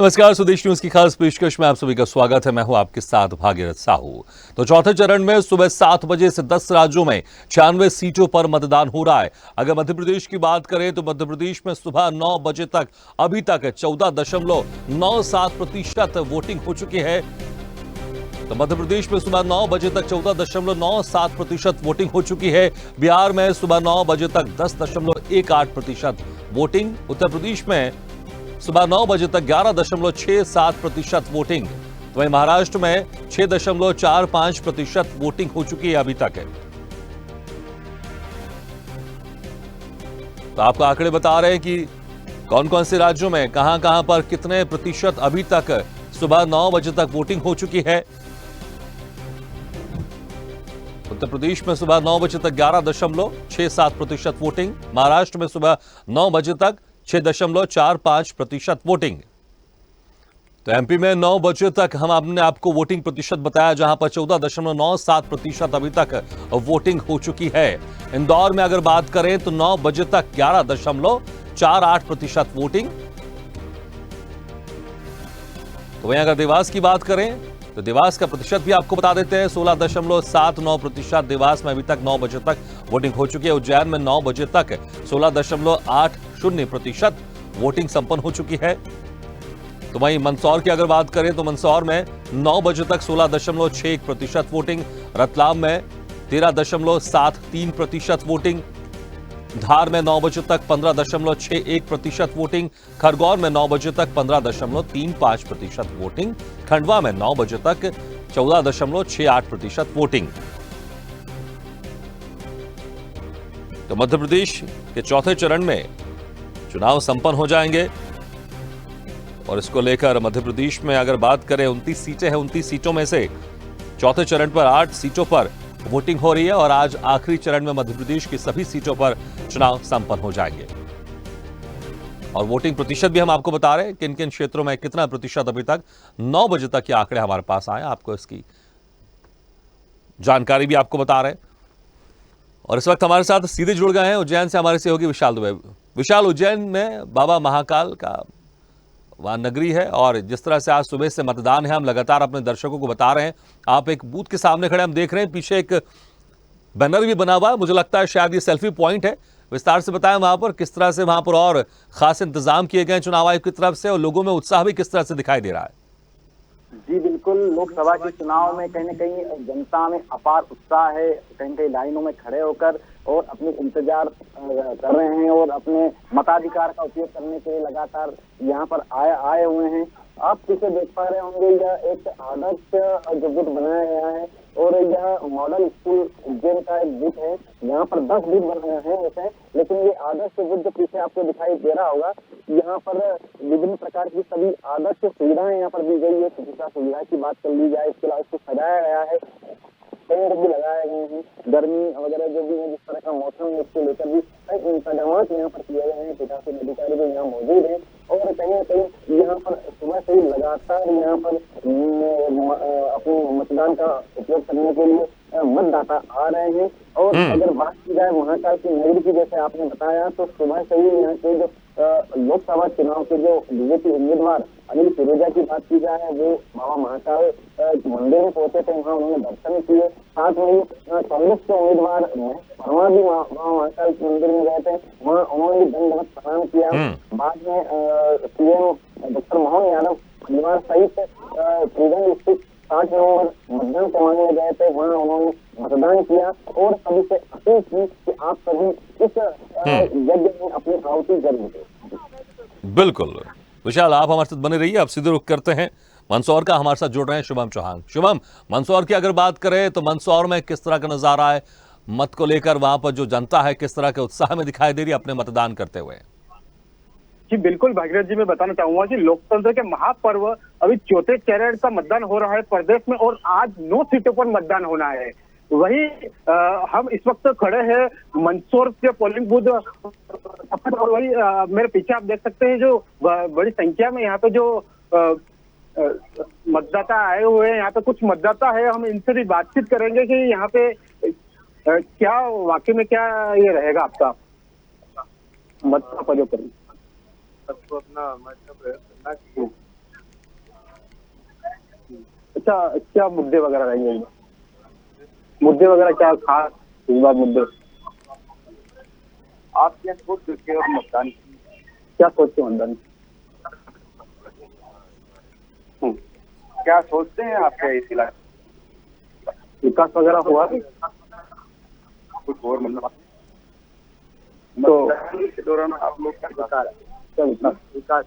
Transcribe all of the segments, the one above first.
नमस्कार, स्वदेश न्यूज की खास पेशकश में आप सभी का स्वागत है। मैं हूं आपके साथ भागीरथ साहू। तो चौथे चरण में सुबह 7 बजे से 10 राज्यों में 96 सीटों पर मतदान हो रहा है। अगर मध्य प्रदेश की बात करें तो मध्य प्रदेश में सुबह 9 बजे तक अभी तक 14.97% वोटिंग हो चुकी है। तो मध्य प्रदेश में सुबह 9 बजे तक 14.97% वोटिंग हो चुकी है। बिहार में सुबह 9 बजे तक 10.18% वोटिंग। उत्तर प्रदेश में सुबह 9 बजे तक 11.67% वोटिंग। तो वहीं महाराष्ट्र में 6.45% वोटिंग हो चुकी है अभी तक है। तो आपको आंकड़े बता रहे हैं कि कौन कौन से राज्यों में कहां पर कितने प्रतिशत अभी तक सुबह 9 बजे तक वोटिंग हो चुकी है। उत्तर प्रदेश में सुबह 9 बजे तक 11.67% वोटिंग। महाराष्ट्र में सुबह 9 बजे तक 6.45% वोटिंग। तो एमपी में 9 बजे तक हमने आपको वोटिंग प्रतिशत बताया, जहां पर 14.97% अभी तक वोटिंग हो चुकी है। इंदौर में अगर बात करें तो 9 बजे तक 11.48% वोटिंग। तो वहीं अगर देवास की बात करें तो देवास का प्रतिशत भी आपको बता देते हैं, 16.79%। देवास में अभी तक 9 बजे तक वोटिंग हो चुकी है। उज्जैन में 9 बजे तक 16.80% वोटिंग संपन्न हो चुकी है। तो वहीं मंदसौर की अगर बात करें तो मंदसौर में 9 बजे तक 16.61% वोटिंग। रतलाम में 13.73% वोटिंग। धार में 9 बजे तक 15.61% वोटिंग। खरगौन में 9 बजे तक 15.35% वोटिंग। खंडवा में 9 बजे तक 14.68% वोटिंग। तो मध्य प्रदेश के चौथे चरण में चुनाव संपन्न हो जाएंगे और इसको लेकर मध्य प्रदेश में अगर बात करें 29 सीटें हैं। 29 सीटों में से चौथे चरण पर 8 सीटों पर वोटिंग हो रही है और आज आखिरी चरण में मध्य प्रदेश की सभी सीटों पर चुनाव संपन्न हो जाएंगे। और वोटिंग प्रतिशत भी हम आपको बता रहे हैं किन किन क्षेत्रों में कितना प्रतिशत अभी तक 9 बजे तक के आंकड़े हमारे पास आए, आपको इसकी जानकारी भी आपको बता रहे हैं। और इस वक्त हमारे साथ सीधे जुड़ गए हैं उज्जैन से हमारे सहयोगी विशाल दुबे। विशाल, उज्जैन में बाबा महाकाल का वहां नगरी है और जिस तरह से आज सुबह से मतदान है, हम लगातार अपने दर्शकों को बता रहे हैं। आप एक बूथ के सामने खड़े, हम देख रहे हैं पीछे एक बैनर भी बना हुआ है, मुझे लगता है शायद ये सेल्फी पॉइंट है। विस्तार से बताएं वहां पर किस तरह से वहां पर और खास इंतजाम किए गए चुनाव आयोग की तरफ से और लोगों में उत्साह भी किस तरह से दिखाई दे रहा है। जी बिल्कुल, लोकसभा के चुनाव में कहीं न कहीं जनता में अपार उत्साह है। कहीं कहीं लाइनों में खड़े होकर और अपनी इंतजार कर रहे हैं और अपने मताधिकार का उपयोग करने के लिए लगातार यहाँ पर आए हुए हैं। आप पीछे देख पा रहे होंगे, यह एक आदर्श जो बूथ बनाया गया है और यह मॉडल स्कूल उज्जैन का एक बूथ है। यहाँ पर 10 बूथ बनाए हैं वैसे, लेकिन ये आदर्श बूथ जो पीछे आपको दिखाई दे रहा होगा, यहाँ पर विभिन्न प्रकार की सभी आदर्श सुविधाएं यहाँ पर दी गई है। चिकित्सा सुविधा की बात कर ली जाए, इसके अलावा इसको सजाया गया है, पेड़ भी लगाए गए हैं। गर्मी वगैरह जो भी है, जिस तरह का मौसम है, उसको लेकर भी कई इंतजाम यहाँ पर किए गए हैं। पीठासीन अधिकारी भी यहाँ मौजूद है और कहीं न कहीं यहाँ पर सुबह से ही लगातार यहाँ पर अपने मतदान का उपयोग करने के लिए मतदाता आ रहे हैं। और अगर बात की जाए महाकाल की नगरी की, जैसे आपने बताया, तो सुबह से ही यहाँ के जो लोकसभा चुनाव के जो बीजेपी उम्मीदवार अनिल फिरोजा की बात की जाए, वो बाबा महाकाल मंदिर में पहुंचे थे, वहाँ उन्होंने दर्शन किए। साथ में ही कांग्रेस के उम्मीदवार परवा भी बाबा महाकाल मंदिर में गए थे, वहाँ उन्होंने भी दंडवत प्रणाम किया। बाद में सीएम डॉक्टर मोहन यादव परिवार सहित त्रिवेणी स्थित 8 नवंबर मतदान करवाने गए थे, वहाँ उन्होंने मतदान किया और सभी से अपील की कि आप सभी इस यज्ञ में अपनी आहुति जरूर दें। बिल्कुल विशाल, आप हमारे साथ बने रहिए। आप सीधे रुख करते हैं मंदसौर का, हमारे साथ जुड़ रहे हैं शुभम चौहान। शुभम, मंदसौर की अगर बात करें तो मंदसौर में किस तरह का नजारा है मत को लेकर, वहां पर जो जनता है किस तरह के उत्साह में दिखाई दे रही है अपने मतदान करते हुए? जी बिल्कुल भागीरथ जी, मैं बताना चाहूंगा कि लोकतंत्र के महापर्व अभी चौथे चरण का मतदान हो रहा है प्रदेश में और आज 9 सीटों पर मतदान होना है। वही हम इस वक्त खड़े हैं मंदसौर के पोलिंग बूथ और वही मेरे पीछे आप देख सकते हैं जो बड़ी संख्या में यहाँ पे जो मतदाता आए हुए हैं। यहाँ पे कुछ मतदाता है, हम इनसे भी बातचीत करेंगे कि यहाँ पे क्या वाकई में क्या ये रहेगा आपका मत का प्रयोग करें। सबको अपना मत का प्रयोग करना चाहिए। अच्छा, क्या मुद्दे वगैरह रहेंगे? मुद्दे वगैरह क्या खास इस बार मुद्दे? आप क्या सोच के और मतदान क्या सोचते हैं मतदान? क्या सोचते हैं आपके इस इलाके विकास वगैरह हुआ कुछ और मतलब तो मतदान के दौरान आप लोग क्या विकास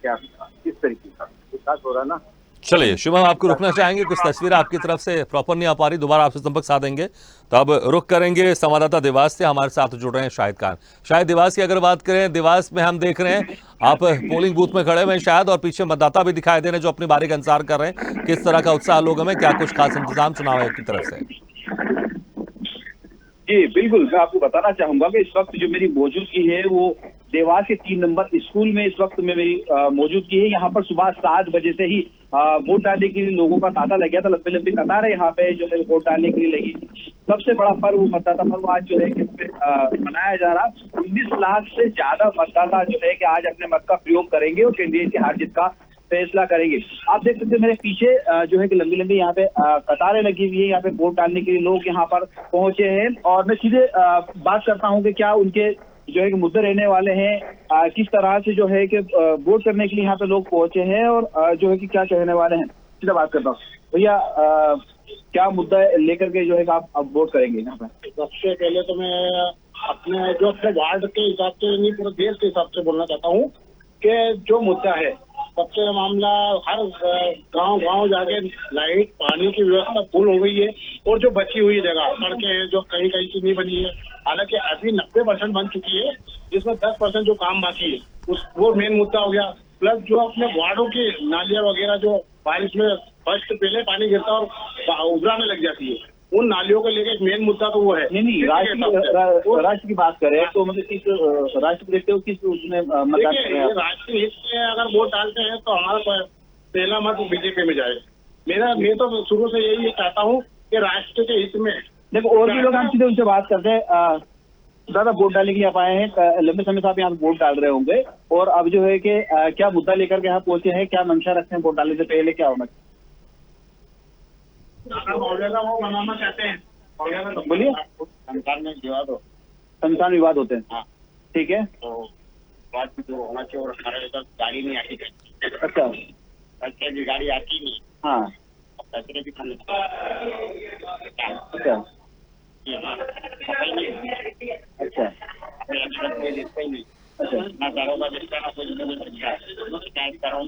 क्या किस तरीके का विकास हो रहा ना? चलिए शुभम, आपको रुकना चाहेंगे, कुछ तस्वीरें आपकी तरफ से प्रॉपर नहीं आ पा रही, दोबारा आपसे संपर्क साधेंगे। तो अब रुक करेंगे, संवाददाता देवास से हमारे साथ जुड़ रहे हैं शाहिद खान। शायद देवास की अगर बात करें, देवास में हम देख रहे हैं आप पोलिंग बूथ में खड़े हुए हैं शायद, और पीछे मतदाता भी दिखाई दे रहे हैं जो अपनी बारी का इंतजार कर रहे हैं। किस तरह का उत्साह लोगों में, क्या कुछ खास इंतजाम चुनाव आयोग की तरफ से? जी बिल्कुल, मैं आपको बताना चाहूंगा कि इस वक्त जो मेरी मौजूदगी है वो देवास के 3 नंबर स्कूल में इस वक्त में मेरी मौजूदगी है। यहाँ पर सुबह 7 बजे से ही वोट डालने के लिए लोगों का तांता लग गया था, लंबी लंबी कतारें यहाँ पे जो है वोट डालने के लिए लगी। सबसे बड़ा पर्व मतदाता पर्व आज जो है कि मनाया जा रहा। 19 लाख से ज्यादा मतदाता जो है कि आज अपने मत का प्रयोग करेंगे और कैंडिडेट की हार जीत का फैसला करेंगे। आप देख सकते हैं मेरे पीछे जो है कि लंबी लंबी यहाँ पे कतारें लगी हुई है, यहाँ पे वोट डालने के लिए लोग यहाँ पर पहुंचे हैं। और मैं सीधे बात करता हूँ कि क्या उनके जो है कि मुद्दे रहने वाले हैं, किस तरह से जो है कि वोट करने के लिए यहाँ पे लोग पहुंचे हैं और जो है कि क्या कहने वाले हैं। सीधा बात करता हूँ, भैया क्या मुद्दा लेकर के जो है कि आप अब वोट करेंगे यहाँ पे? सबसे पहले तो मैं अपने वार्ड के हिसाब से नहीं, पूरे देश के हिसाब से बोलना चाहता हूँ कि जो मुद्दा है सबसे मामला, हर गांव जाके लाइट पानी की व्यवस्था फुल हो गई है और जो बची हुई जगह सड़कें हैं जो कहीं कहीं से नहीं बनी है, हालांकि अभी 90% बन चुकी है, जिसमें 10% जो काम बाकी है वो मेन मुद्दा हो गया। प्लस जो अपने वार्डों की नालियां वगैरह जो बारिश में फर्स्ट पहले पानी गिरता और उभराने लग जाती है, उन नालियों को लेकर एक मेन मुद्दा तो वो है। नहीं, राष्ट्र की बात करें तो मतलब किस राष्ट्र को देखते हो, किस उसमें मतदान कर रहे हैं? राष्ट्रीय हित में अगर वोट डालते हैं तो हमारा पहला मत बीजेपी में जाए। मैं तो शुरू से यही चाहता हूँ कि राष्ट्र के हित में। देखो और भी लोग हम सीधे उनसे बात करते हैं। दादा वोट डालने के लिए आप आए हैं, लंबे समय से आप यहाँ वोट डाल रहे होंगे और अब जो है कि क्या मुद्दा लेकर के यहाँ पहुंचे हैं, क्या मंशा रखते हैं वोट डालने से पहले, क्या होना चाहिए? वो मनाना चाहते हैं, बोलिए। संसार में विवाद हो, संस्थान विवाद होते हैं, हाँ ठीक है, तो बात भी तो होना चाहिए। और हमारे इधर गाड़ी नहीं आती, अच्छा कचरे की गाड़ी आती नहीं, हाँ कचरे भी खाने अच्छा अच्छा कोई देखता ही नहीं, अच्छा ना दारोगा देखता ना कोई शिकायत कराऊँ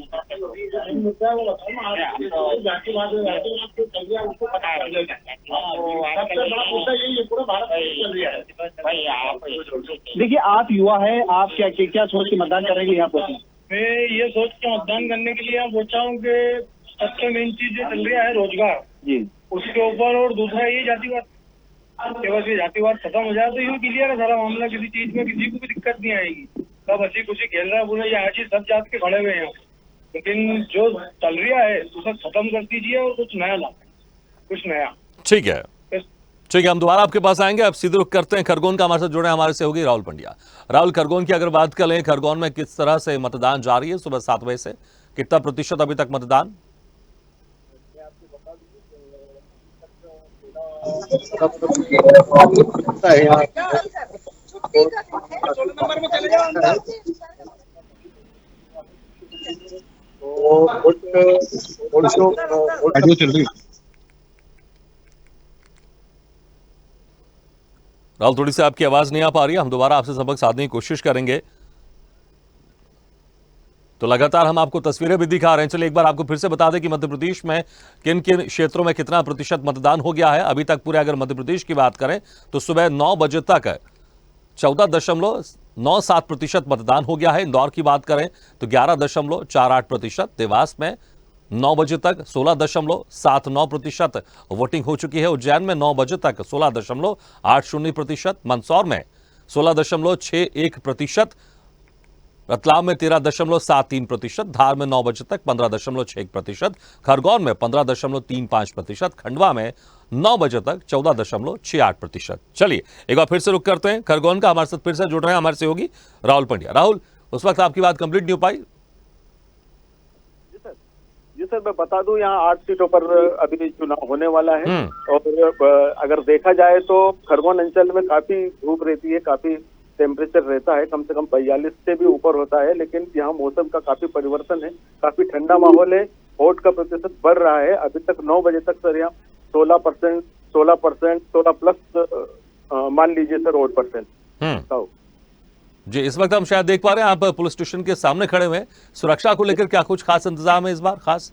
मुद्दा वो बताओ जातिवाद उसको पता है। सबसे बड़ा मुद्दा यही है, पूरा भारत चल रहा है भाई। आप देखिए, आप युवा है, आप क्या सोच के मतदान करेंगे यहाँ पहुंचे? मैं ये सोच के मतदान करने के लिए यहाँ पहुंचा हूँ कि सबसे मेन चीज जो चल रहा है रोजगार जी, उसके ऊपर, और दूसरा ये जातिवाद। केवल ये जातिवाद खत्म हो जाए तो यूँ क्लियर है सारा मामला, किसी चीज में किसी को भी दिक्कत नहीं आएगी। सब हंसी खुशी खेल रहा है, बोले ये आज ही सब जात के खड़े हुए हैं, लेकिन जो चल रहा है उसे खत्म कर दीजिए और कुछ नया ला, कुछ नया। ठीक है, ठीक है, हम दोबारा आपके पास आएंगे। अब सीधे रुख करते हैं खरगोन का, हमारे साथ जुड़े हमारे से होगी राहुल पंड्या। राहुल, खरगोन की अगर बात करें, खरगोन में किस तरह से मतदान जारी है? सुबह 7 बजे से कितना प्रतिशत अभी तक मतदान? राहुल, थोड़ी सी आपकी आवाज नहीं आ पा रही है, हम दोबारा आपसे संपर्क साधने की कोशिश करेंगे। तो लगातार हम आपको तस्वीरें भी दिखा रहे हैं। चलिए एक बार आपको फिर से बता दें कि मध्य प्रदेश में किन किन क्षेत्रों में कितना प्रतिशत मतदान हो गया है अभी तक। पूरे अगर मध्य प्रदेश की बात करें तो सुबह 9 बजे तक 14.97% मतदान हो गया है। इंदौर की बात करें तो 11.48%। देवास में 9 बजे तक 16.79% वोटिंग हो चुकी है। उज्जैन में 9 बजे तक 16.80%। मंदसौर में 16.61%। रतलाम में 13.73%। धार में 9 बजे तक 15.61%। खरगोन में 15.35%। खंडवा में 9 बजे तक 14.68%। चलिए एक बार फिर से रुक करते हैं खरगोन का। हमारे साथ फिर से जुड़ रहे हैं हमारे सहयोगी राहुल पंड्या। राहुल, उस वक्त आपकी बात कंप्लीट नहीं हो पाई। जी सर, मैं बता दूं यहाँ 8 सीटों पर अभी चुनाव होने वाला है। और अगर देखा जाए तो खरगोन अंचल में काफी धूप रहती है, काफी टेम्परेचर रहता है, कम से कम 42 से भी ऊपर होता है। लेकिन यहाँ मौसम का काफी परिवर्तन है, काफी ठंडा माहौल है, वोट का प्रतिशत बढ़ रहा है। अभी तक 9 बजे तक सर यहाँ 16% 16 प्लस मान लीजिए सर वोट परसेंट। जी, इस वक्त हम शायद देख पा रहे हैं आप पुलिस स्टेशन के सामने खड़े हुए हैं। सुरक्षा को लेकर क्या कुछ खास इंतजाम है इस बार? खास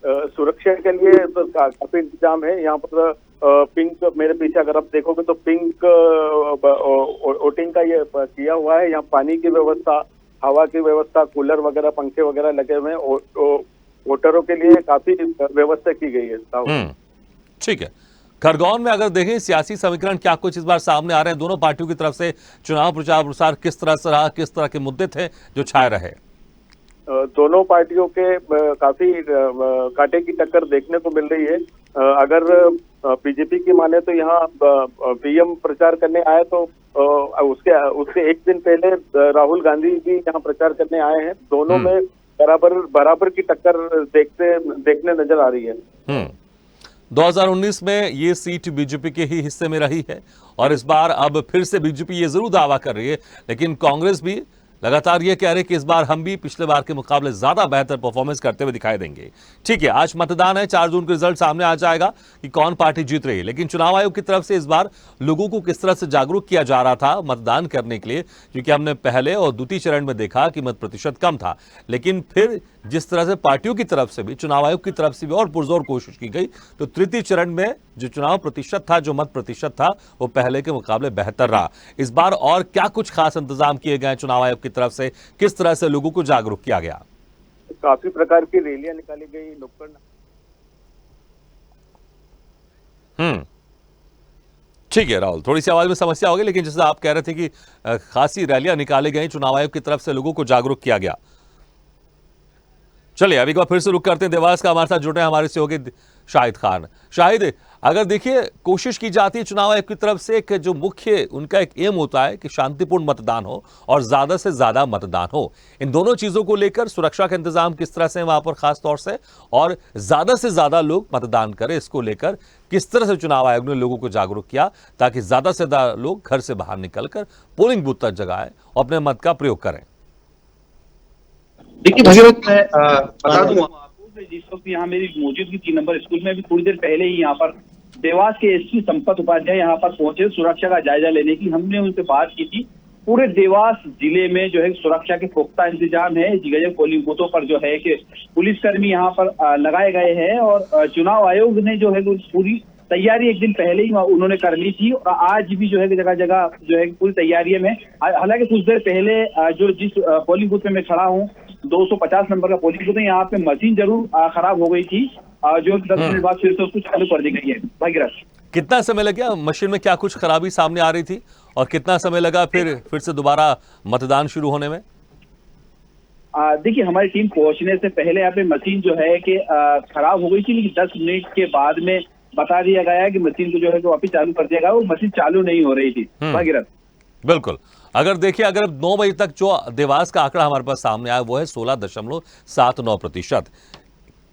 सुरक्षा के लिए तो काफी इंतजाम है यहाँ पर। पिंक, मेरे पीछे अगर आप देखोगे तो पिंक वोटिंग का ये किया हुआ है। यहाँ पानी की व्यवस्था, हवा की व्यवस्था, कूलर वगैरह, पंखे वगैरह लगे हुए हैं। वोटरों के लिए काफी व्यवस्था की गई है। ठीक है। खरगोन में अगर देखें सियासी समीकरण क्या कुछ इस बार सामने आ रहे हैं? दोनों पार्टियों की तरफ से चुनाव प्रचार प्रसार किस तरह से रहा, किस तरह के मुद्दे थे जो छाए रहे? दोनों पार्टियों के काफी कांटे की टक्कर देखने को मिल रही है। अगर बीजेपी की माने तो यहाँ पीएम प्रचार करने आए तो उसके एक दिन पहले राहुल गांधी भी यहाँ प्रचार करने आए हैं। दोनों में बराबर की टक्कर देखने नजर आ रही है। 2019 में ये सीट बीजेपी के ही हिस्से में रही है और इस बार अब फिर से बीजेपी ये जरूर दावा कर रही है, लेकिन कांग्रेस भी लगातार ये कह रहे कि इस बार हम भी पिछले बार के मुकाबले ज्यादा बेहतर परफॉर्मेंस करते हुए दिखाई देंगे। ठीक है, आज मतदान है, 4 जून को रिजल्ट सामने आ जाएगा कि कौन पार्टी जीत रही है। लेकिन चुनाव आयोग की तरफ से इस बार लोगों को किस तरह से जागरूक किया जा रहा था मतदान करने के लिए, क्योंकि हमने पहले और द्वितीय चरण में देखा कि मत प्रतिशत कम था, लेकिन फिर जिस तरह से पार्टियों की तरफ से भी, चुनाव आयोग की तरफ से भी और पुरजोर कोशिश की गई, तो तृतीय चरण में जो चुनाव प्रतिशत था, जो मत प्रतिशत था, वो पहले के मुकाबले बेहतर रहा। इस बार और क्या कुछ खास इंतजाम किए गए चुनाव आयोग की तरफ से? किस तरह से लोगों को जागरूक किया गया? काफी प्रकार की रैलियां निकाली गई, नुक्कड़। ठीक है राहुल, थोड़ी सी आवाज में समस्या हो गई, लेकिन जैसे आप कह रहे थे कि खासी रैलियां निकाली गई, चुनाव आयोग की तरफ से लोगों को जागरूक किया गया। चलिए अभी एक बार फिर से रुक करते हैं देवास का, हमारे साथ जुड़े हैं हमारे सहयोगी शाहिद खान। शाहिद, अगर देखिए कोशिश की जाती है चुनाव आयोग की तरफ से, एक जो मुख्य उनका एक एम होता है कि शांतिपूर्ण मतदान हो और ज्यादा से ज्यादा मतदान हो। इन दोनों चीजों को लेकर सुरक्षा का इंतजाम किस तरह से वहां पर खास तौर से, और ज्यादा से ज्यादा लोग मतदान करें, इसको लेकर किस तरह से चुनाव आयोग ने लोगों को जागरूक किया ताकि ज्यादा से ज्यादा लोग घर से बाहर निकलकर पोलिंग बूथ तक जगह और अपने मत का प्रयोग करें? देखिए भगीरथ, मैं बता दूं आपको, जिस वक्त यहाँ मेरी मौजूदगी 3 नंबर स्कूल में, अभी थोड़ी देर पहले ही यहाँ पर देवास के एसपी संपत उपाध्याय यहाँ पर पहुंचे सुरक्षा का जायजा लेने की। हमने उनसे बात की थी। पूरे देवास जिले में जो है सुरक्षा के पुख्ता इंतजाम है। जगह पोलिंग बूथों पर जो है कि पुलिसकर्मी यहाँ पर लगाए गए हैं और चुनाव आयोग ने जो है पूरी तैयारी एक दिन पहले ही उन्होंने कर ली थी और आज भी जो है जगह जगह जो है पूरी तैयारी में। हालांकि कुछ देर पहले जो जिस पोलिंग बूथ में मैं खड़ा हूँ, 250 नंबर का पोलिंग बूथ है, यहाँ पे मशीन जरूर खराब हो गई थी, जो 10 मिनट बाद फिर से उसको चालू कर दी गई है। भागीरथ, कितना समय लग गया? मशीन में क्या कुछ खराबी सामने आ रही थी और कितना समय लगा फिर से दोबारा मतदान शुरू होने में? देखिए, हमारी टीम पहुंचने से पहले यहाँ पे मशीन जो है कि खराब हो गई थी, लेकिन 10 मिनट के बाद में बता दिया गया कि मशीन को जो है वापिस चालू कर दिया गया। वो मशीन चालू नहीं हो रही थी। भागीरथ, बिल्कुल। अगर देखिए, अगर 9 बजे तक जो देवास का आंकड़ा हमारे पास सामने आया वो है 16.79%।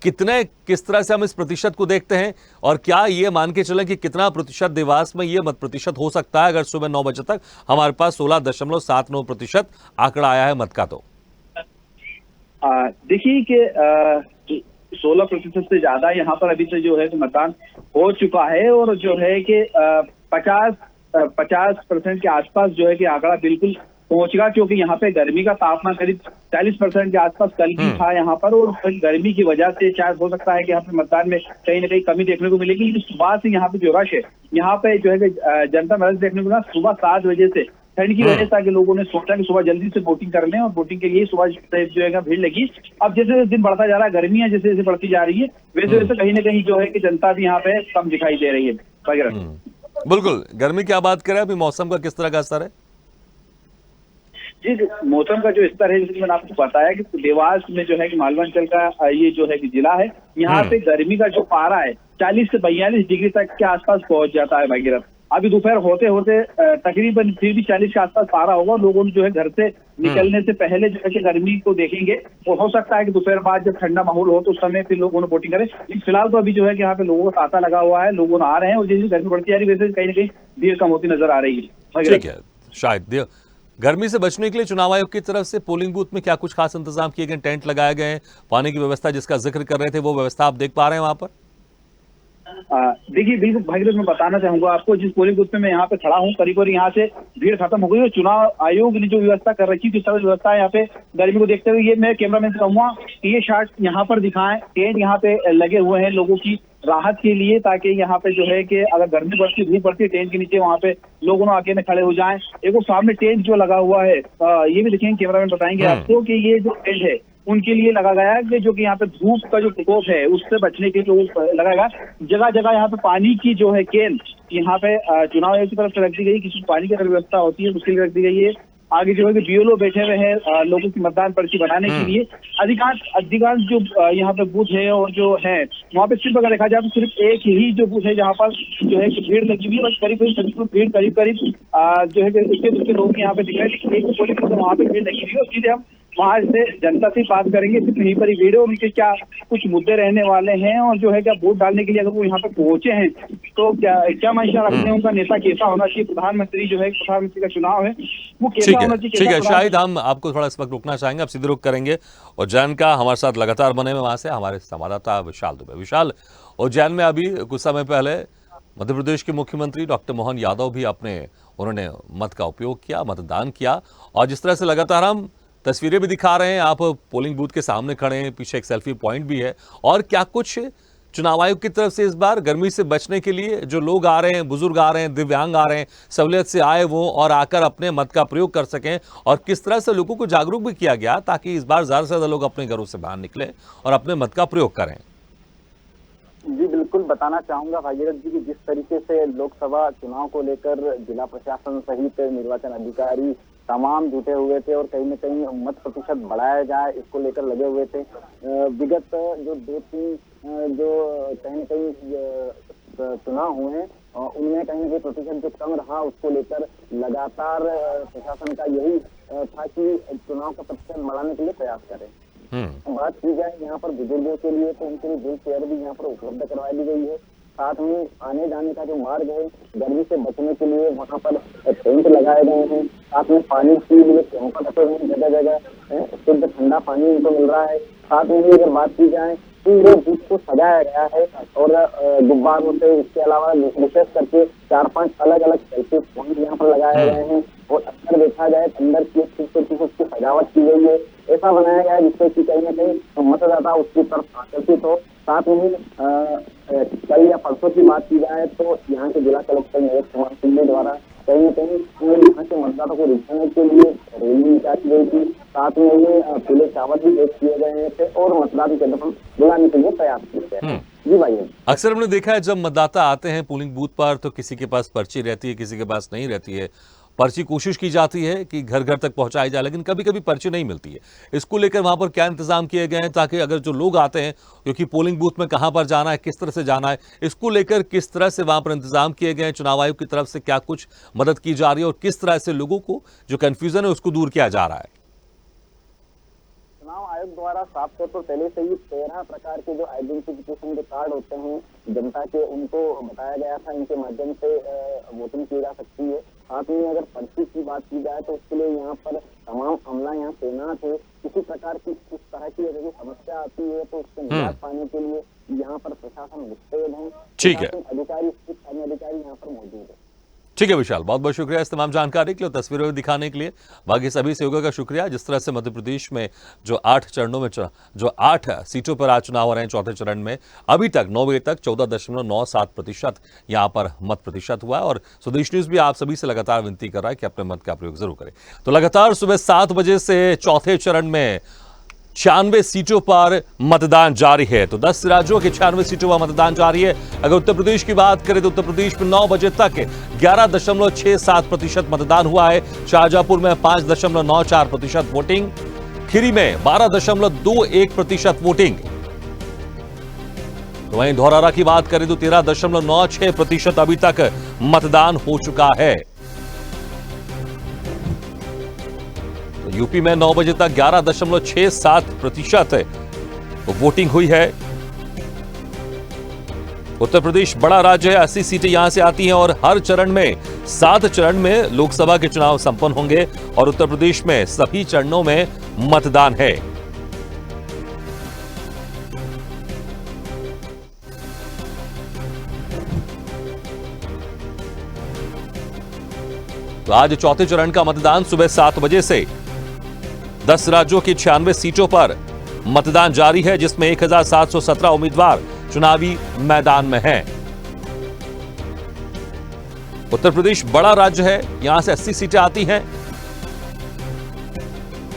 किस तरह से हम इस प्रतिशत को देखते हैं और क्या ये मान के चलें कि कितना प्रतिशत देवास में ये मत प्रतिशत हो सकता है अगर सुबह 9 बजे तक हमारे पास 16.79% आंकड़ा आया है मत का? तो देखिए कि 16% से ज्यादा यहाँ पर अभी से जो है मतदान हो चुका है और जो है कि 50% के आसपास जो है कि आंकड़ा बिल्कुल पहुंचेगा, क्योंकि यहाँ पे गर्मी का तापमान करीब 40% के आसपास कल भी था यहाँ पर और गर्मी की वजह से शायद हो सकता है कि यहाँ पे मतदान में कहीं ना कहीं कमी देखने को मिलेगी। लेकिन सुबह से यहाँ पे जो रश है, यहाँ पे जो है कि जनता में रश देखने को मिला सुबह 7 बजे से। ठंड की वजह से लोगों ने सोचा कि सुबह जल्दी से वोटिंग कर लें और वोटिंग के लिए सुबह जो है भीड़ लगी। अब जैसे दिन बढ़ता जा रहा है, गर्मियां जैसे जैसे बढ़ती जा रही है, वैसे वैसे कहीं ना कहीं जो है कि जनता भी यहाँ पे कम दिखाई दे रही है। बिल्कुल, गर्मी की बात करें, अभी मौसम का किस तरह का असर है? जी, मौसम का जो स्तर है, जैसे मैंने आपको बताया कि देवास में जो है कि मालवांचल का ये जो है कि जिला है, यहाँ पे गर्मी का जो पारा है 40 से 42 डिग्री तक के आसपास पहुंच जाता है भागीरथ। अभी दोपहर होते होते तकरीबन फिर भी 40 के आसपास पारा होगा। लोगों जो है घर से निकलने से पहले जो है कि गर्मी को देखेंगे, और हो सकता है कि दोपहर बाद जब ठंडा माहौल हो तो उस समय फिर लोगों ने बोटिंग करें। लेकिन फिलहाल तो अभी जो है कि यहाँ पे लोगों का तांता लगा हुआ है, लोग आ रहे हैं, और जैसे गर्मी बढ़ती जा रही है वैसे कहीं ना कहीं भीड़ कम होती नजर आ रही है। ठीक है, शायद गर्मी से बचने के लिए चुनाव आयोग की तरफ से पोलिंग बूथ में क्या कुछ खास इंतजाम किए गए? टेंट लगाए गए, पानी की व्यवस्था जिसका जिक्र कर रहे थे, वो व्यवस्था आप देख पा रहे हैं वहां पर? देखिए बिल्कुल भागीरथ, मैं बताना चाहूंगा आपको, जिस पोलिंग बूथ में मैं यहाँ पे खड़ा हूँ, करीब करीब यहाँ से भीड़ खत्म हो गई और चुनाव आयोग ने जो व्यवस्था कर रखी थी, सब व्यवस्था है यहाँ पे गर्मी को देखते हुए। ये मैं कैमरामैन से कहूंगा कि ये शॉट यहाँ पर दिखाएं, टेंट यहाँ पे लगे हुए हैं लोगों की राहत के लिए, ताकि यहाँ पे जो है कि अगर गर्मी बढ़ती धूप पड़ती है टेंट के नीचे वहाँ पे लोगों आके में खड़े हो जाएं। एक वो सामने टेंट जो लगा हुआ है, ये भी देखेंगे, कैमरामैन बताएंगे आपको कि ये जो टेंट है उनके लिए लगा गया है कि जो कि यहाँ पे धूप का जो प्रकोप है उससे बचने के लिए लगाएगा। जगह जगह यहाँ पे पानी की जो है केन यहाँ पे चुनाव आयोग की तरफ से रख दी गई, किसी पानी की अगर व्यवस्था होती है उसके लिए रख दी गई है। आगे जो है कि बीएलओ बैठे हुए हैं लोगों की मतदान पर्ची बनाने के लिए। अधिकांश जो यहाँ पे बूथ है और जो है वहाँ पे सिर्फ अगर देखा जाए तो सिर्फ एक ही जो बूथ है जहाँ पर जो है कि भीड़ लगी हुई है, बस करीब भीड़ करीब जो है कि लोग यहाँ पे दिख रहे हैं। एक पोलिंग बूथ वहाँ पे भीड़ लगी हुई है, और सीधे हम वहां से जनता से बात करेंगे, सिर्फ यहीं पर ही वीडियो उनके क्या कुछ मुद्दे रहने वाले हैं, और जो है क्या वोट डालने के लिए अगर वो यहाँ पे पहुंचे हैं तो क्या मंशा रखते हैं, उनका नेता कैसा होना चाहिए, प्रधानमंत्री जो है प्रधानमंत्री का चुनाव है वो कैसा होना चाहिए। ठीक है, शायद हम आपको थोड़ा इस वक्त रुकना चाहेंगे, आप सीधे रुक करेंगे। उज्जैन का हमारे साथ लगातार बने हुए वहां से हमारे संवाददाता विशाल दुबे। विशाल, उज्जैन में अभी कुछ समय पहले मध्य प्रदेश के मुख्यमंत्री डॉक्टर मोहन यादव भी उन्होंने मत का उपयोग किया, मतदान किया, और जिस तरह से लगातार हम तस्वीरें भी दिखा रहे हैं, आप पोलिंग बूथ के सामने खड़े हैं, पीछे एक सेल्फी पॉइंट भी है, और क्या कुछ चुनाव आयोग की तरफ से इस बार गर्मी से बचने के लिए जो लोग आ रहे हैं, बुजुर्ग आ रहे हैं, दिव्यांग आ रहे हैं, सहूलियत से आए वो और आकर अपने मत का प्रयोग कर सकें, और किस तरह से लोगों को जागरूक भी किया गया ताकि इस बार ज्यादा से ज्यादा लोग अपने घरों से बाहर निकले और अपने मत का प्रयोग करें? जी बिल्कुल, बताना चाहूंगा भागीरथ जी की जिस तरीके से लोकसभा चुनाव को लेकर जिला प्रशासन सहित निर्वाचन अधिकारी तमाम जुटे हुए थे, और कहीं न कहीं मत प्रतिशत बढ़ाया जाए इसको लेकर लगे हुए थे। विगत जो 2-3 जो कहीं न कहीं चुनाव हुए हैं उनमें कहीं न कहीं प्रतिशत जो कम रहा उसको लेकर लगातार प्रशासन का यही था कि चुनाव का प्रतिशत बढ़ाने के लिए प्रयास करें। बात की जाए यहाँ पर बुजुर्गों के लिए तो उनके लिए व्हील चेयर भी यहाँ पर उपलब्ध करवा दी गई है। साथ में आने जाने का जो मार्ग है गर्मी से बचने के लिए वहाँ पर टेंट लगाए गए हैं। साथ में पानी की कैंपर रखे हुए जगह जगह शुद्ध ठंडा पानी उनको मिल रहा है। साथ में अगर बात की जाए पूरे बूथ को सजाया गया है और गुब्बारों से, इसके अलावा विशेष करके 4-5 अलग अलग सेल्फी पॉइंट यहाँ पर लगाए गए हैं, और अक्सर देखा जाए अंदर की उसकी सजावट की गई है। ऐसा बनाया गया है जिससे कि कहीं न कहीं मतदाता उसकी तरफ आकर्षित हो। साथ में कल या परसों की बात की जाए तो यहाँ के जिला कलेक्टर नीरज कुमार सिंह द्वारा कहीं न कहीं यहाँ के मतदाताओं को रिझाने के लिए रैली निकाली गई थी। साथ में ये पीले चावल भी पेश किए गए थे और मतदान केंद्र पर बुलाने के लिए प्रयास किए गए। जी भाई, अक्सर हमने देखा है जब मतदाता आते हैं पोलिंग बूथ पर तो किसी के पास पर्ची रहती है, किसी के पास नहीं रहती है। पर्ची कोशिश की जाती है कि घर घर तक पहुंचाई जाए, लेकिन कभी कभी पर्ची नहीं मिलती है। इसको लेकर वहां पर क्या इंतजाम किए गए हैं ताकि अगर जो लोग आते हैं, क्योंकि पोलिंग बूथ में कहां पर जाना है, किस तरह से जाना है, इसको लेकर किस तरह से वहां पर इंतजाम किए गए हैं? चुनाव आयोग की तरफ से क्या कुछ मदद की जा रही है और किस तरह से लोगों को जो कंफ्यूजन है उसको दूर किया जा रहा है? चुनाव आयोग द्वारा साफ तौर पर पहले से ही 13 प्रकार के जो आइडेंटिफिकेशन के कार्ड होते हैं जनता के, उनको बताया गया था इनके माध्यम से वोटिंग की जा सकती है। साथ में अगर पर्ची की बात की जाए तो उसके लिए यहाँ पर तमाम अमला यहाँ तैनात है। किसी प्रकार की इस तरह की अगर समस्या आती है तो उससे निजात पाने के लिए यहाँ पर प्रशासन मुस्तैद है। ठीक है, अधिकारी यहाँ पर मौजूद है। ठीक है विशाल, बहुत बहुत शुक्रिया इस तमाम जानकारी के लिए, तस्वीरों में दिखाने के लिए। बाकी सभी सहयोगों का शुक्रिया। जिस तरह से मध्य प्रदेश में जो 8 चरणों में जो 8 सीटों पर आज चुनाव हो रहे हैं, चौथे चरण में अभी तक 9 बजे तक 14.97% यहाँ पर मत प्रतिशत हुआ है। और स्वदेश न्यूज भी आप सभी से लगातार विनती कर रहा है कि अपने मत का प्रयोग जरूर करें। तो लगातार सुबह 7 बजे से चौथे चरण में 96 सीटों पर मतदान जारी है। तो 10 राज्यों के 96 सीटों पर मतदान जारी है। अगर उत्तर प्रदेश की बात करें तो उत्तर प्रदेश में 9 बजे तक 11.67% मतदान हुआ है। शाहजहांपुर में 5.94% वोटिंग, खीरी में 12.21% वोटिंग। तो वहीं धौरहरा की बात करें तो 13.96% अभी तक मतदान हो चुका है। तो यूपी में 9 बजे तक 11.67% वोटिंग हुई है। उत्तर प्रदेश बड़ा राज्य है, 80 सीटें यहां से आती हैं और हर चरण में 7 चरण में लोकसभा के चुनाव संपन्न होंगे और उत्तर प्रदेश में सभी चरणों में मतदान है। तो आज चौथे चरण का मतदान सुबह 7 बजे से 10 राज्यों की 96 सीटों पर मतदान जारी है, जिसमें 1717 उम्मीदवार चुनावी मैदान में हैं। उत्तर प्रदेश बड़ा राज्य है, यहां से 80 सीटें आती हैं,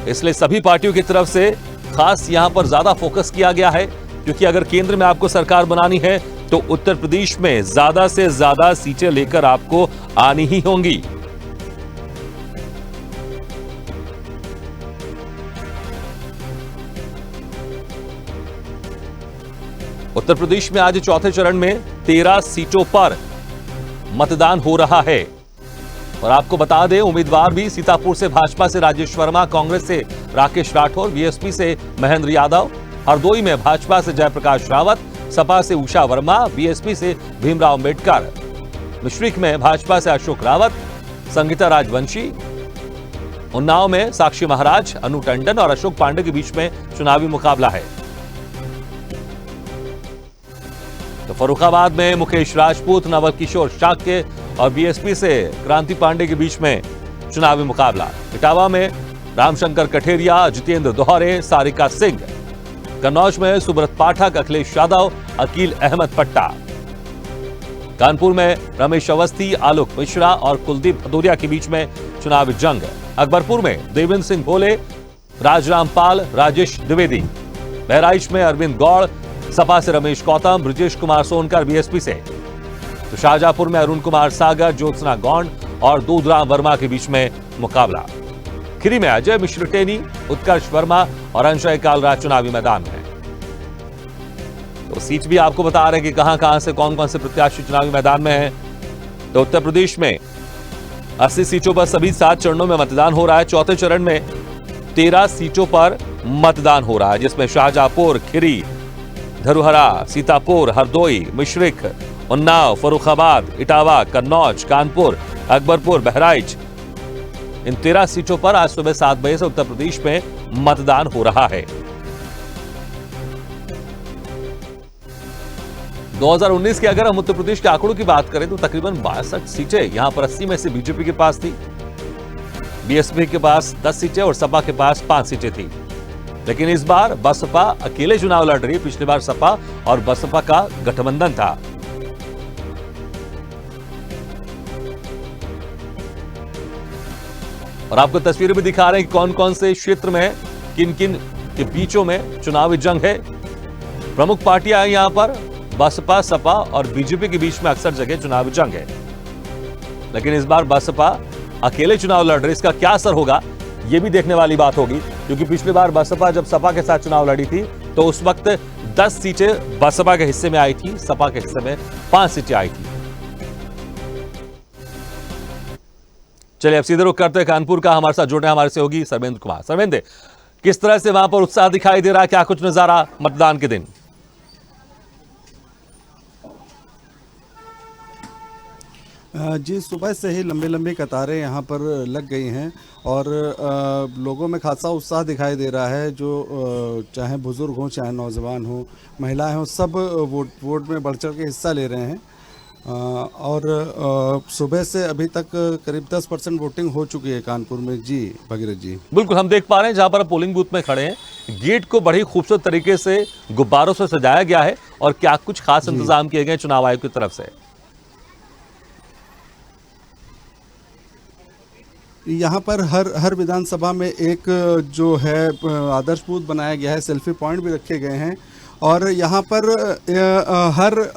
इसलिए सभी पार्टियों की तरफ से खास यहां पर ज्यादा फोकस किया गया है, क्योंकि अगर केंद्र में आपको सरकार बनानी है तो उत्तर प्रदेश में ज्यादा से ज्यादा सीटें लेकर आपको आनी ही होंगी। उत्तर प्रदेश में आज चौथे चरण में 13 सीटों पर मतदान हो रहा है और आपको बता दें, उम्मीदवार भी सीतापुर से भाजपा से राजेश वर्मा, कांग्रेस से राकेश राठौर, बीएसपी से महेंद्र यादव, हरदोई में भाजपा से जयप्रकाश रावत, सपा से उषा वर्मा, बीएसपी से भीमराव अंबेडकर, मिश्रिख में भाजपा से अशोक रावत, संगीता राजवंशी, उन्नाव में साक्षी महाराज, अनु टंडन और अशोक पांडे के बीच में चुनावी मुकाबला है। तो फर्रुखाबाद में मुकेश राजपूत, नवल किशोर शाक्य और बीएसपी से क्रांति पांडे के बीच में चुनावी मुकाबला। इटावा में रामशंकर कठेरिया, जितेंद्र दोहरे, सारिका सिंह, कन्नौज में सुब्रत पाठक, अखिलेश यादव, अकील अहमद पट्टा, कानपुर में रमेश अवस्थी, आलोक मिश्रा और कुलदीप भदौरिया के बीच में चुनावी जंग। अकबरपुर में देवेंद्र सिंह भोले, राजराम पाल, राजेश द्विवेदी, बहराइच में अरविंद गौड़, सपा से रमेश गौतम, ब्रजेश कुमार सोनकर बीएसपी से, तो शाहजहांपुर में अरुण कुमार सागर, ज्योत्सना गौंड और दूधराम वर्मा के बीच में मुकाबला। खिरी में अजय मिश्र टेनी, उत्कर्ष वर्मा और अंशय कालराज चुनावी मैदान में। तो सीट भी आपको बता रहे हैं कि कहां से कौन कौन से प्रत्याशी चुनावी मैदान में हैं। तो उत्तर प्रदेश में 80 सीटों पर सभी 7 चरणों में मतदान हो रहा है। चौथे चरण में 13 सीटों पर मतदान हो रहा है, जिसमें शाहजहांपुर, खिरी, धरोहरा, सीतापुर, हरदोई, मिश्रिख, उन्नाव, फर्रुखाबाद, इटावा, कन्नौज, कानपुर, अकबरपुर, बहराइच, इन 13 सीटों पर आज सुबह 7 बजे से उत्तर प्रदेश में मतदान हो रहा है। 2019 के अगर हम उत्तर प्रदेश के आंकड़ों की बात करें तो तकरीबन 62 सीटें यहां पर 80 में से बीजेपी के पास थी, बीएसपी के पास 10 सीटें और सपा के पास 5 सीटें थी। लेकिन इस बार बसपा अकेले चुनाव लड़ रही है। पिछली बार सपा और बसपा का गठबंधन था। और आपको तस्वीरें भी दिखा रहे हैं कि कौन कौन से क्षेत्र में किन किन के बीचों में चुनावी जंग है। प्रमुख पार्टियां हैं यहां पर, बसपा, सपा और बीजेपी के बीच में अक्सर जगह चुनावी जंग है। लेकिन इस बार बसपा अकेले चुनाव लड़ रही, इसका क्या असर होगा यह भी देखने वाली बात होगी, क्योंकि पिछली बार बसपा जब सपा के साथ चुनाव लड़ी थी तो उस वक्त 10 सीटें बसपा के हिस्से में आई थी, सपा के हिस्से में 5 सीटें आई थी। चलिए अब सीधे रुख करते हैं कानपुर का। हमारे साथ जुड़ने हमारे सहयोगी सर्वेंद्र कुमार। सर्वेंद्र, किस तरह से वहां पर उत्साह दिखाई दे रहा है, क्या कुछ नजारा मतदान के दिन? जी, सुबह से ही लंबी लंबी कतारें यहाँ पर लग गई हैं और लोगों में खासा उत्साह दिखाई दे रहा है। जो चाहे बुजुर्ग हों, चाहे नौजवान हों, महिलाएं हों, सब वोट में बढ़ चढ़ के हिस्सा ले रहे हैं। और सुबह से अभी तक करीब 10% वोटिंग हो चुकी है कानपुर में। जी भगीरथ जी, बिल्कुल हम देख पा रहे हैं जहां पर पोलिंग बूथ में खड़े हैं, गेट को बड़ी खूबसूरत तरीके से गुब्बारों से सजाया गया है। और क्या कुछ खास इंतजाम किए गए चुनाव आयोग की तरफ से? यहाँ पर हर विधानसभा में एक जो है आदर्श बूथ बनाया गया है, सेल्फी पॉइंट भी रखे गए हैं। और यहाँ पर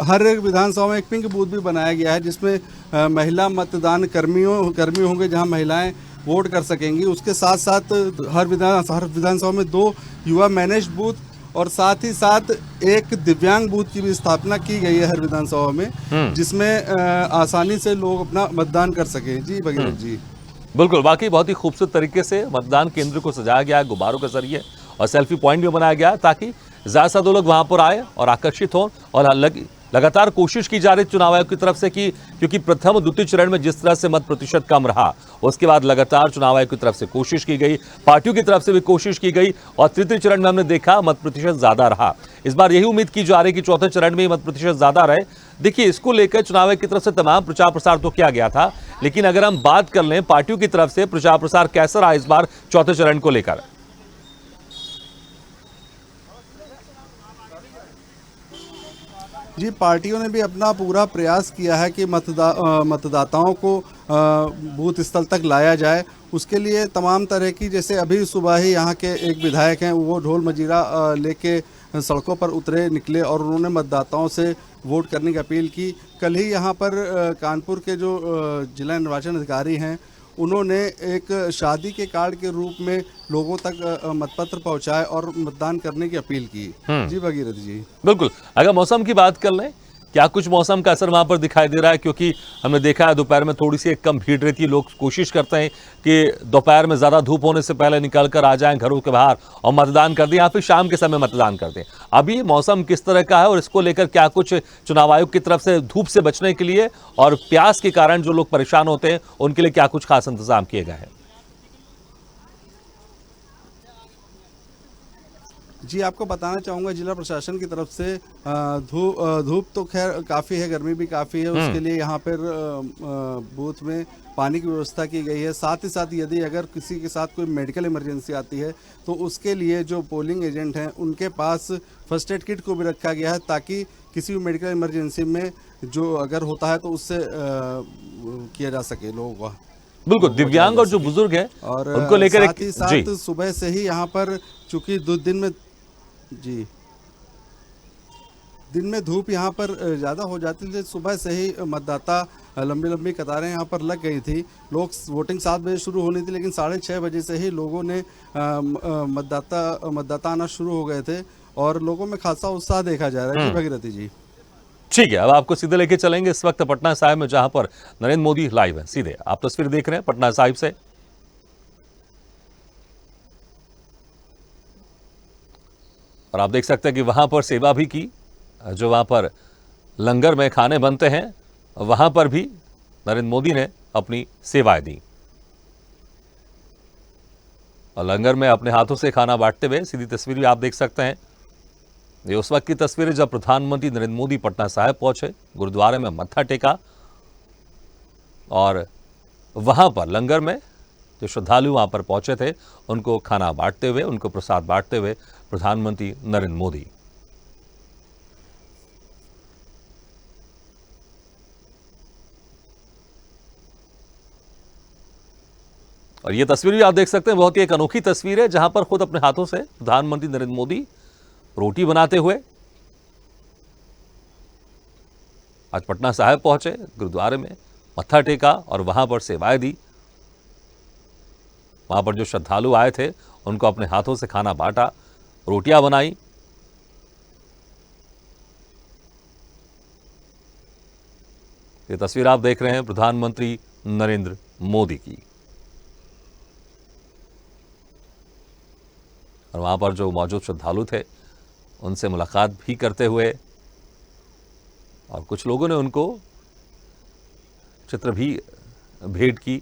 हर एक विधानसभा में एक पिंक बूथ भी बनाया गया है, जिसमें महिला मतदान कर्मी होंगे, जहाँ महिलाएं वोट कर सकेंगी। उसके साथ साथ हर विधानसभा में 2 युवा मैनेज बूथ और साथ ही साथ एक दिव्यांग बूथ की भी स्थापना की गई है हर विधानसभा में, जिसमें आसानी से लोग अपना मतदान कर सके। जी भगीरथ जी, बिल्कुल, वाकई बहुत ही खूबसूरत तरीके से मतदान केंद्र को सजाया गया है गुब्बारों के जरिए और सेल्फी पॉइंट भी बनाया गया है ताकि ज्यादा से ज्यादा लोग वहां पर आए और आकर्षित हों। और लगातार कोशिश की जा रही चुनाव आयोग की तरफ से कि क्योंकि प्रथम और द्वितीय चरण में जिस तरह से मत प्रतिशत कम रहा, उसके बाद लगातार चुनाव आयोग की तरफ से कोशिश की गई, पार्टियों की तरफ से भी कोशिश की गई और तृतीय चरण में हमने देखा मत प्रतिशत ज्यादा रहा। इस बार यही उम्मीद की जा रही कि चौथे चरण में मत प्रतिशत ज्यादा रहे। देखिए, इसको लेकर चुनाव आयोग की तरफ से तमाम प्रचार प्रसार तो किया गया था, लेकिन अगर हम बात कर लें पार्टियों की तरफ से प्रचार प्रसार कैसा रहा इस बार चौथे चरण को लेकर? जी, पार्टियों ने भी अपना पूरा प्रयास किया है कि मतदाताओं को बूथ स्थल तक लाया जाए। उसके लिए तमाम तरह की, जैसे अभी सुबह ही यहाँ के एक विधायक हैं, वो ढोल मजीरा लेके सड़कों पर उतरे निकले और उन्होंने मतदाताओं से वोट करने की अपील की। कल ही यहाँ पर कानपुर के जो जिला निर्वाचन अधिकारी हैं, उन्होंने एक शादी के कार्ड के रूप में लोगों तक मतपत्र पहुंचाए और मतदान करने की अपील की। जी भगीरथ जी, बिल्कुल। अगर मौसम की बात कर लें, क्या कुछ मौसम का असर वहां पर दिखाई दे रहा है? क्योंकि हमने देखा है दोपहर में थोड़ी सी कम भीड़ रहती है, लोग कोशिश करते हैं कि दोपहर में ज्यादा धूप होने से पहले निकल कर आ जाएं घरों के बाहर और मतदान कर दें या फिर शाम के समय मतदान कर दें। अभी मौसम किस तरह का है और इसको लेकर क्या कुछ चुनाव आयोग की तरफ से धूप से बचने के लिए और प्यास के कारण जो लोग परेशान होते हैं उनके लिए क्या कुछ खास इंतजाम किए गए हैं? जी, आपको बताना चाहूँगा जिला प्रशासन की तरफ से धूप तो खैर काफ़ी है, गर्मी भी काफ़ी है, उसके लिए यहाँ पर बूथ में पानी की व्यवस्था की गई है। साथ ही साथ यदि अगर किसी के साथ कोई मेडिकल इमरजेंसी आती है तो उसके लिए जो पोलिंग एजेंट हैं उनके पास फर्स्ट एड किट को भी रखा गया है, ताकि किसी भी मेडिकल इमरजेंसी में जो अगर होता है तो उससे किया जा सके लोगों का। बिल्कुल, दिव्यांग और जो बुजुर्ग हैं और उनको लेकर साथ ही साथ सुबह से ही यहाँ पर चूंकि दिन में धूप यहाँ पर ज़्यादा हो जाती थी, सुबह से ही मतदाता लंबी लंबी कतारें यहाँ पर लग गई थी। लोग वोटिंग 7 बजे शुरू होनी थी, लेकिन 6:30 बजे से ही लोगों ने मतदाता आना शुरू हो गए थे और लोगों में खासा उत्साह देखा जा रहा है। जी भगीरथी जी, ठीक है, अब आपको सीधे लेके चलेंगे इस वक्त पटना साहिब में, जहां पर नरेंद्र मोदी लाइव है। सीधे आप तस्वीर देख रहे हैं पटना साहिब से। और आप देख सकते हैं कि वहां पर सेवा भी की, जो वहां पर लंगर में खाने बनते हैं वहां पर भी नरेंद्र मोदी ने अपनी सेवाएं दी और लंगर में अपने हाथों से खाना बांटते हुए सीधी तस्वीर भी आप देख सकते हैं। ये उस वक्त की तस्वीर है जब प्रधानमंत्री नरेंद्र मोदी पटना साहिब पहुंचे, गुरुद्वारे में मत्था टेका और वहां पर लंगर में जो श्रद्धालु वहां पर पहुंचे थे उनको खाना बांटते हुए, उनको प्रसाद बांटते हुए प्रधानमंत्री नरेंद्र मोदी। और ये तस्वीर भी आप देख सकते हैं, बहुत ही एक अनोखी तस्वीर है जहां पर खुद अपने हाथों से प्रधानमंत्री नरेंद्र मोदी रोटी बनाते हुए आज पटना साहिब पहुंचे, गुरुद्वारे में मत्था टेका और वहां पर सेवाएं दी। वहां पर जो श्रद्धालु आए थे उनको अपने हाथों से खाना बांटा, रोटियां बनाई। ये तस्वीर आप देख रहे हैं प्रधानमंत्री नरेंद्र मोदी की। और वहां पर जो मौजूद श्रद्धालु थे उनसे मुलाकात भी करते हुए और कुछ लोगों ने उनको चित्र भी भेंट की।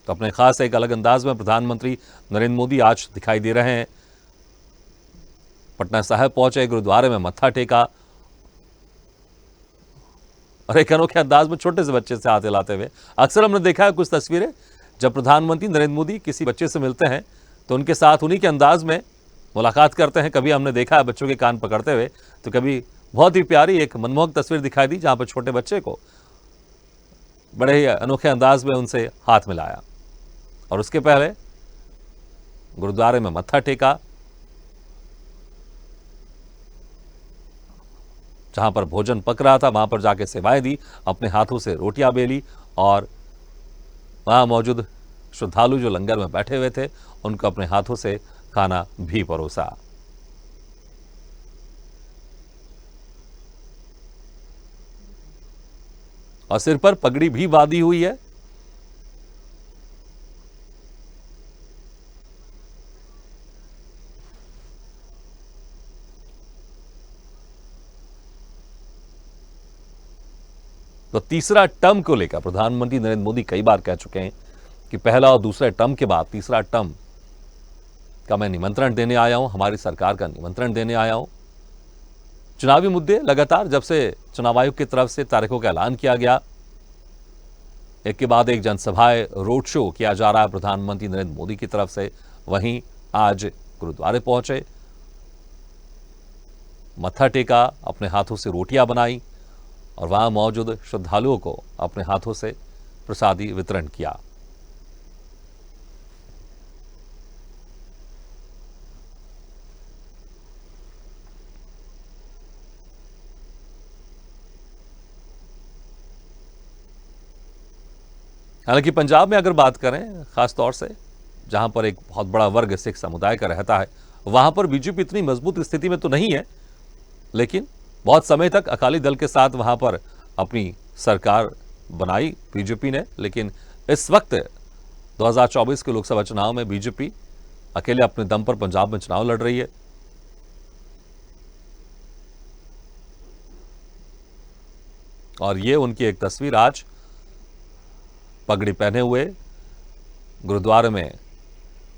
तो अपने खास एक अलग अंदाज में प्रधानमंत्री नरेंद्र मोदी आज दिखाई दे रहे हैं। पटना साहिब पहुंचे, गुरुद्वारे में मत्था टेका और एक अनोखे अंदाज में छोटे से बच्चे से हाथ हिलाते हुए। अक्सर हमने देखा है कुछ तस्वीरें जब प्रधानमंत्री नरेंद्र मोदी किसी बच्चे से मिलते हैं तो उनके साथ उन्हीं के अंदाज में मुलाकात करते हैं। कभी हमने देखा है बच्चों के कान पकड़ते हुए, तो कभी बहुत ही प्यारी एक मनमोहक तस्वीर दिखाई दी जहां पर छोटे बच्चे को बड़े ही अनोखे अंदाज में उनसे हाथ मिलाया और उसके पहले गुरुद्वारे में मत्था टेका, जहां पर भोजन पक रहा था वहां पर जाके सेवाएं दी, अपने हाथों से रोटियां बेली और वहां मौजूद श्रद्धालु जो लंगर में बैठे हुए थे उनको अपने हाथों से खाना भी परोसा। और सिर पर पगड़ी भी बांधी हुई है। तो तीसरा टर्म को लेकर प्रधानमंत्री नरेंद्र मोदी कई बार कह चुके हैं कि पहला और दूसरे टर्म के बाद तीसरा टर्म का मैं निमंत्रण देने आया हूं, हमारी सरकार का निमंत्रण देने आया हूं। चुनावी मुद्दे लगातार जब से चुनाव आयोग की तरफ से तारीखों का ऐलान किया गया, एक के बाद एक जनसभाएं, रोड शो किया जा रहा है प्रधानमंत्री नरेंद्र मोदी की तरफ से। वहीं आज गुरुद्वारे पहुंचे, मत्था टेका, अपने हाथों से रोटियां बनाई और वहां मौजूद श्रद्धालुओं को अपने हाथों से प्रसादी वितरण किया। हालांकि पंजाब में अगर बात करें, खास तौर से जहां पर एक बहुत बड़ा वर्ग सिख समुदाय का रहता है, वहां पर बीजेपी इतनी मजबूत स्थिति में तो नहीं है, लेकिन बहुत समय तक अकाली दल के साथ वहां पर अपनी सरकार बनाई बीजेपी ने। लेकिन इस वक्त 2024 के लोकसभा चुनाव में बीजेपी अकेले अपने दम पर पंजाब में चुनाव लड़ रही है। और ये उनकी एक तस्वीर आज पगड़ी पहने हुए गुरुद्वारे में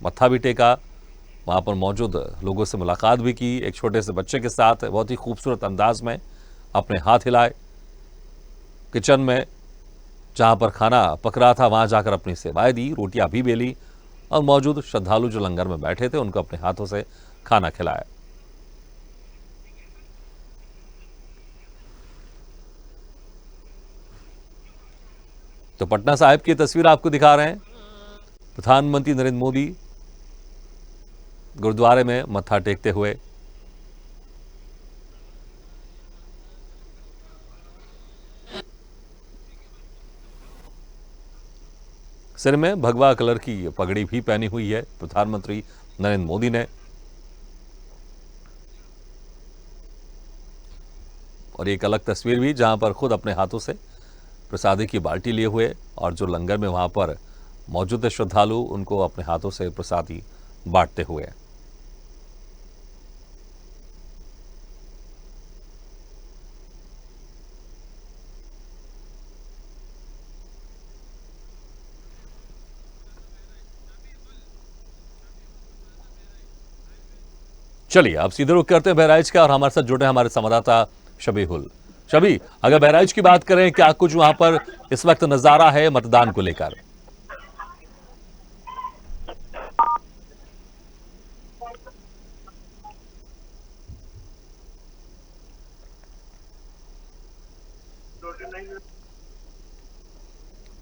मत्था भी टेका, वहां पर मौजूद लोगों से मुलाकात भी की, एक छोटे से बच्चे के साथ बहुत ही खूबसूरत अंदाज में अपने हाथ हिलाए। किचन में जहां पर खाना पक रहा था वहां जाकर अपनी सेवाएं दी, रोटियां भी बेली और मौजूद श्रद्धालु जो लंगर में बैठे थे उनको अपने हाथों से खाना खिलाया। तो पटना साहिब की तस्वीर आपको दिखा रहे हैं। प्रधानमंत्री नरेंद्र मोदी गुरुद्वारे में मत्था टेकते हुए। सिर में भगवा कलर की पगड़ी भी पहनी हुई है प्रधानमंत्री नरेंद्र मोदी ने। और एक अलग तस्वीर भी जहां पर खुद अपने हाथों से प्रसादी की बाल्टी लिए हुए और जो लंगर में वहां पर मौजूद श्रद्धालु उनको अपने हाथों से प्रसादी बांटते हुए। चलिए अब सीधे रुख करते हैं बहराइच का और हमारे साथ जुड़े हमारे संवाददाता शबीहुल। शबी, अगर बहराइच की बात करें, क्या कुछ वहां पर इस वक्त नजारा है मतदान को लेकर?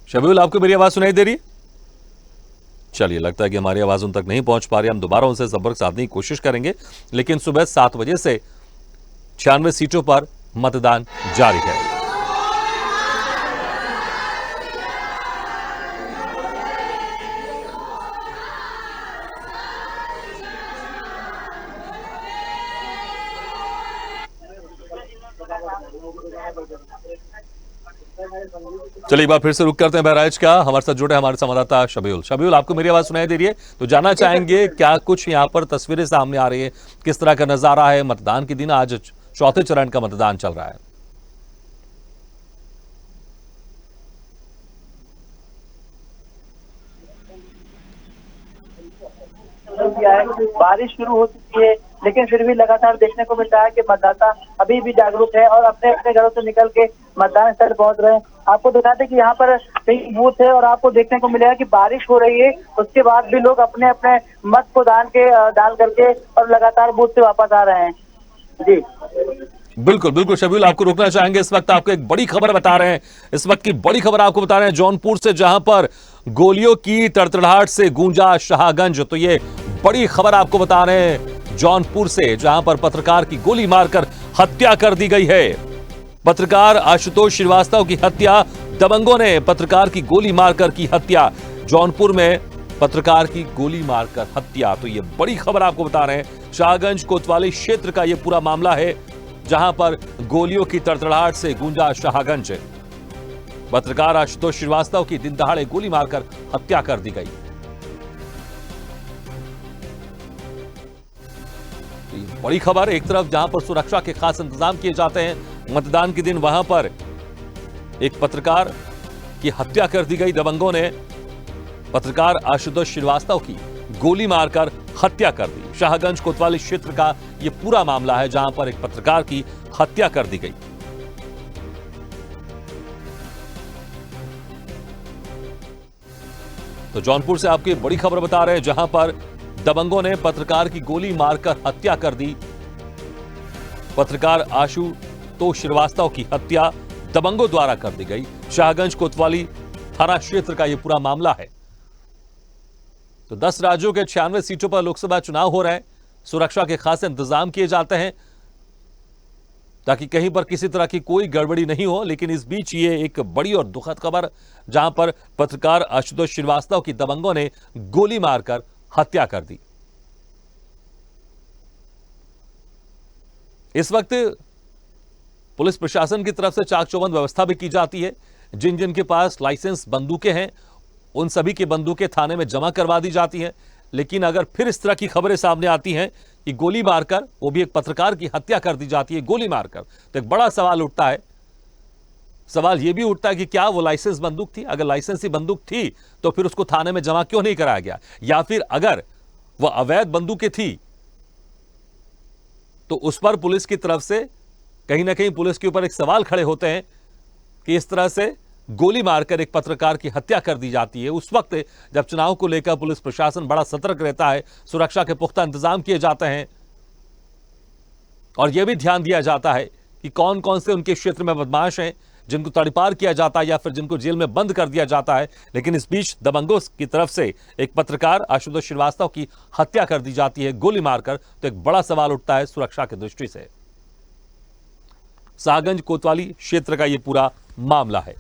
शबीहुल, आपको मेरी आवाज सुनाई दे रही है? चलिए, लगता है कि हमारी आवाज उन तक नहीं पहुंच पा रही। हम दोबारा उनसे संपर्क साधने की कोशिश करेंगे, लेकिन सुबह 7 बजे से 96 सीटों पर मतदान जारी है। चलिए एक बार फिर से रुक करते हैं बहराइच का। हमारे साथ जुड़े हमारे संवाददाता शबीहुल। शबीहुल, आपको मेरी आवाज सुनाई दे रही है? तो जानना चाहेंगे क्या कुछ यहाँ पर तस्वीरें सामने आ रही है, किस तरह का नजारा है? मतदान के दिन आज चौथे चरण का मतदान चल रहा है। बारिश शुरू हो चुकी है, लेकिन फिर भी लगातार देखने को मिलता है कि मतदाता अभी भी जागरूक है और अपने अपने घरों से निकल के मतदान स्थल पहुंच रहे हैं। आपको दिखाते कि यहाँ पर कई बूथ है और आपको देखने को मिलेगा कि बारिश हो रही है, उसके बाद भी लोग अपने अपने मत को डाल करके और लगातार बूथ से वापस आ रहे हैं। जी बिल्कुल बिल्कुल शबीहुल, आपको रोकना चाहेंगे। इस वक्त आपको एक बड़ी खबर बता रहे हैं, इस वक्त की बड़ी खबर आपको बता रहे हैं जौनपुर से, जहां पर गोलियों की तड़तड़ाहट से गूंजा शाहगंज। तो ये बड़ी खबर आपको बता रहे हैं जौनपुर से, जहां पर पत्रकार की गोली मारकर हत्या कर दी गई है। पत्रकार आशुतोष श्रीवास्तव की हत्या दबंगों ने पत्रकार की गोली मारकर की हत्या। जौनपुर में पत्रकार की गोली मारकर हत्या। तो ये बड़ी खबर आपको बता रहे हैं। शाहगंज कोतवाली क्षेत्र का ये पूरा मामला है, जहां पर गोलियों की तड़तड़ाहट से गूंजा शाहगंज। पत्रकार आशुतोष श्रीवास्तव की दिन दहाड़े गोली मारकर हत्या कर दी गई। तो ये बड़ी खबर। एक तरफ जहां पर सुरक्षा के खास इंतजाम किए जाते हैं, मतदान के दिन वहां पर एक पत्रकार की हत्या कर दी गई। दबंगों ने पत्रकार आशुतोष श्रीवास्तव की गोली मारकर हत्या कर दी। शाहगंज कोतवाली क्षेत्र का यह पूरा मामला है, जहां पर एक पत्रकार की हत्या कर दी गई। तो जौनपुर से आपकी बड़ी खबर बता रहे हैं, जहां पर दबंगों ने पत्रकार की गोली मारकर हत्या कर दी। पत्रकार आशुतोष श्रीवास्तव की हत्या दबंगों द्वारा कर दी गई। शाहगंज कोतवाली थाना क्षेत्र का यह पूरा मामला है। तो 10 राज्यों के 96 सीटों पर लोकसभा चुनाव हो रहे हैं। सुरक्षा के खास इंतजाम किए जाते हैं ताकि कहीं पर किसी तरह की कोई गड़बड़ी नहीं हो। लेकिन इस बीच ये एक बड़ी और दुखद खबर, जहां पर पत्रकार आशुतोष श्रीवास्तव की दबंगों ने गोली मारकर हत्या कर दी। इस वक्त पुलिस प्रशासन की तरफ से चाक चौबंद व्यवस्था भी की जाती है। जिन जिन के पास लाइसेंस बंदूकें हैं, उन सभी की बंदूकें थाने में जमा करवा दी जाती हैं। लेकिन अगर फिर इस तरह की खबरें सामने आती हैं कि गोली मारकर, वो भी एक पत्रकार की हत्या कर दी जाती है गोली मारकर, तो एक बड़ा सवाल उठता है। सवाल यह भी उठता है कि क्या वो लाइसेंस बंदूक थी? अगर लाइसेंसी बंदूक थी तो फिर उसको थाने में जमा क्यों नहीं कराया गया? या फिर अगर वह अवैध बंदूकें थी तो उस पर पुलिस की तरफ से कहीं ना कहीं पुलिस के ऊपर एक सवाल खड़े होते हैं कि इस तरह से गोली मारकर एक पत्रकार की हत्या कर दी जाती है। उस वक्त जब चुनाव को लेकर पुलिस प्रशासन बड़ा सतर्क रहता है, सुरक्षा के पुख्ता इंतजाम किए जाते हैं और यह भी ध्यान दिया जाता है कि कौन कौन से उनके क्षेत्र में बदमाश हैं जिनको तड़पार किया जाता है या फिर जिनको जेल में बंद कर दिया जाता है। लेकिन इस बीच दबंगों की तरफ से एक पत्रकार आशुतोष श्रीवास्तव की हत्या कर दी जाती है गोली मारकर। तो एक बड़ा सवाल उठता है सुरक्षा की दृष्टि से। शाहगंज कोतवाली क्षेत्र का यह पूरा मामला है।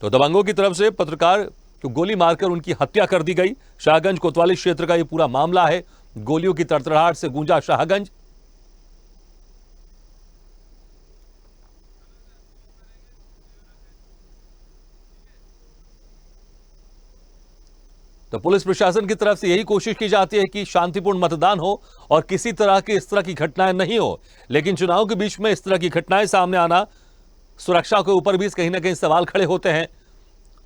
तो दबंगों की तरफ से पत्रकार को गोली मारकर उनकी हत्या कर दी गई। शाहगंज कोतवाली क्षेत्र का यह पूरा मामला है। गोलियों की तड़तड़ाहट से गूंजा शाहगंज। तो पुलिस प्रशासन की तरफ से यही कोशिश की जाती है कि शांतिपूर्ण मतदान हो और किसी तरह की इस तरह की घटनाएं नहीं हो। लेकिन चुनाव के बीच में इस तरह की घटनाएं सामने आना, सुरक्षा के ऊपर भी कहीं ना कहीं सवाल खड़े होते हैं।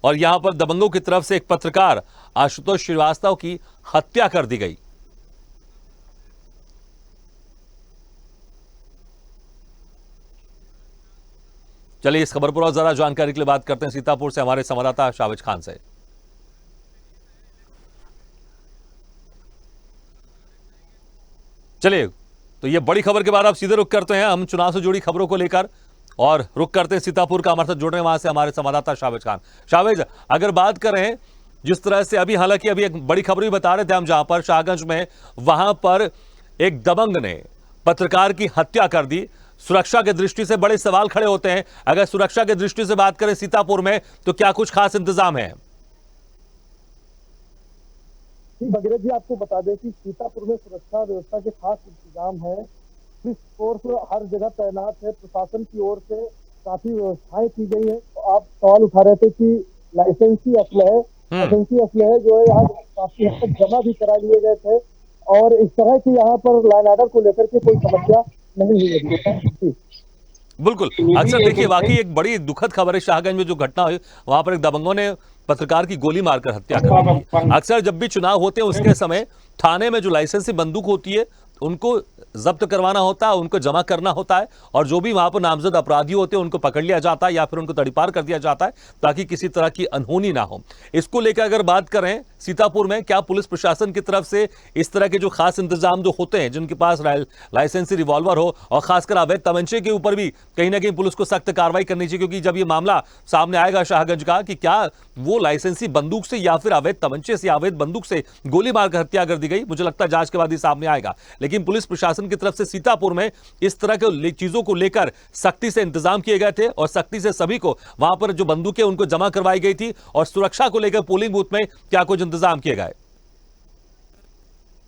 और यहां पर दबंगों की तरफ से एक पत्रकार आशुतोष श्रीवास्तव की हत्या कर दी गई। चलिए इस खबर पर और ज्यादा जानकारी के लिए बात करते हैं सीतापुर से हमारे संवाददाता शावेज खान से। चलिए, तो ये बड़ी खबर के बाद आप सीधे रुख करते हैं हम चुनाव से जुड़ी खबरों को लेकर और रुख करते हैं सीतापुर का। हमारे साथ जुड़ रहे हैं वहां से हमारे संवाददाता शावेज खान। शावेज, अगर बात करें जिस तरह से अभी, हालांकि अभी एक बड़ी खबर भी बता रहे थे हम, जहां पर शाहगंज में वहां पर एक दबंग ने पत्रकार की हत्या कर दी। सुरक्षा की दृष्टि से बड़े सवाल खड़े होते हैं। अगर सुरक्षा की दृष्टि से बात करें सीतापुर में, तो क्या कुछ खास इंतजाम है? भगीरथ जी, आपको बता दें कि सीतापुर में सुरक्षा व्यवस्था के खास इंतजाम है। पुलिस फोर्स हर जगह तैनात है। प्रशासन की ओर से काफी व्यवस्थाएं की गई है। तो आप सवाल उठा रहे थे कि लाइसेंसी असलहे जो है यहाँ काफी हद तक जमा भी करा लिए गए थे और इस तरह की यहाँ पर लॉ एंड ऑर्डर को लेकर के कोई समस्या नहीं हुई। बिल्कुल, अक्सर देखिए वाकई एक बड़ी दुखद खबर है। शाहगंज में जो घटना हुई, वहां पर एक दबंगों ने पत्रकार की गोली मारकर हत्या कर दी। अक्सर जब भी चुनाव होते हैं उसके समय थाने में जो लाइसेंसी बंदूक होती है उनको जब्त करवाना होता है, उनको जमा करना होता है, और जो भी वहां पर नामजद अपराधी होते हैं उनको पकड़ लिया जाता है या फिर उनको तड़ीपार कर दिया जाता है ताकि किसी तरह की अनहोनी ना हो। इसको लेकर अगर बात करें सीतापुर में, क्या पुलिस प्रशासन की तरफ से इस तरह के जो खास इंतजाम जो होते हैं, जिनके पास लाइसेंसी रिवॉल्वर हो और खासकर अवैध तमंचे के ऊपर भी कहीं ना कहीं पुलिस को सख्त कार्रवाई करनी चाहिए, क्योंकि जब ये मामला सामने आएगा शाहगंज का कि क्या वो लाइसेंसी बंदूक से या फिर अवैध तमंचे से, अवैध बंदूक से गोली मारकर हत्या कर दी गई, मुझे लगता है जांच के बाद ही सामने आएगा। लेकिन पुलिस प्रशासन की तरफ से सीतापुर में इस तरह के चीजों को लेकर सख्ती से इंतजाम किए गए थे और सख्ती से सभी को वहां पर जो बंदूकें उनको जमा करवाई गई थी, और सुरक्षा को लेकर पोलिंग बूथ में क्या कुछ इंतजाम किए गए?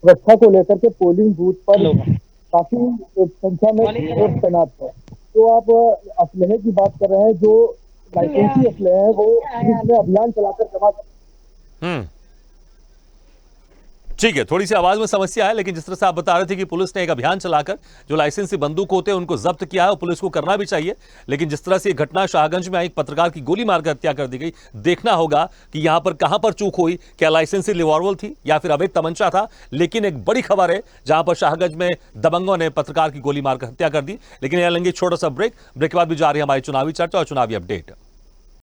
सुरक्षा को लेकर के पोलिंग बूथ पर काफी संख्या में फोर्स तैनात है। तो आप असलहे की बात कर रहे हैं, जो लाइसेंसी असलहे हैं वो पुलिस ने अभियान चलाकर जमा कर। ठीक है, थोड़ी सी आवाज में समस्या है, लेकिन जिस तरह से आप बता रहे थे कि पुलिस ने एक अभियान चलाकर जो लाइसेंसी बंदूक होते हैं उनको जब्त किया है, और पुलिस को करना भी चाहिए। लेकिन जिस तरह से ये घटना शाहगंज में एक पत्रकार की गोली मारकर हत्या कर दी गई, देखना होगा कि यहां पर कहां पर चूक हुई, क्या लाइसेंसी रिवॉल्वर थी या फिर अवैध तमंचा था। लेकिन एक बड़ी खबर है जहां पर शाहगंज में दबंगों ने पत्रकार की गोली मारकर हत्या कर दी। लेकिन यहां लेंगे छोटा सा ब्रेक के बाद भी जा रही है हमारी चुनावी चर्चा और चुनावी अपडेट।